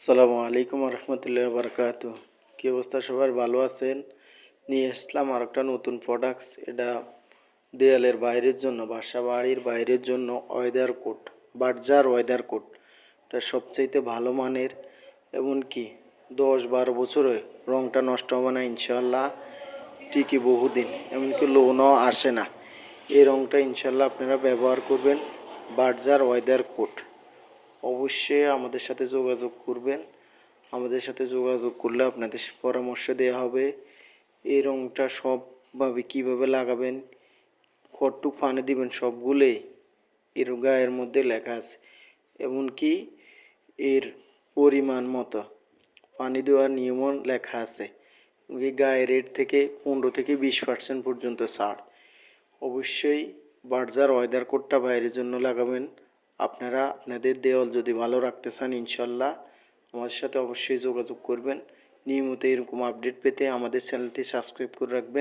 আসসালামু আলাইকুম রহমতুল্লাহ বারকাতু। কি অবস্থা, সবার ভালো আছেন? নিয়ে আসলাম আর একটা নতুন প্রোডাক্টস। এটা দেয়ালের বাইরের জন্য, বাসা বাড়ির বাইরের জন্য weather coat, Berger weather coat. এটা সবচাইতে ভালো মানের, এমনকি 10-12 বছরে রঙটা নষ্ট হবে না ইনশাল্লাহ, টিকে বহুদিন, এমনকি লোনও আসে না। এই রঙটা ইনশাল্লাহ আপনারা ব্যবহার করবেন, বার্জার ওয়েদার কোট। অবশ্যই আমাদের সাথে যোগাযোগ করবেন। আমাদের সাথে যোগাযোগ করলে আপনাদের পরামর্শ দেওয়া হবে এই রঙটা সবভাবে কীভাবে লাগাবেন, কতটুকু পানি দিবেন, সবগুলোই এর গায়ের মধ্যে লেখা আছে। এমনকি এর পরিমাণ মতো পানি দেওয়ার নিয়মও লেখা আছে। গায়ের রেট থেকে 15-20% পর্যন্ত ছাড়। অবশ্যই বার্জার ওয়েদার কোটটা বাইরের জন্য লাগাবেন। আপনারা আপনাদের দেওয়াল যদি ভালো রাখতে চান ইনশাল্লাহ আমাদের সাথে অবশ্যই যোগাযোগ করবেন। নিয়মিত এরকম আপডেট পেতে আমাদের চ্যানেলটি সাবস্ক্রাইব করে রাখবেন।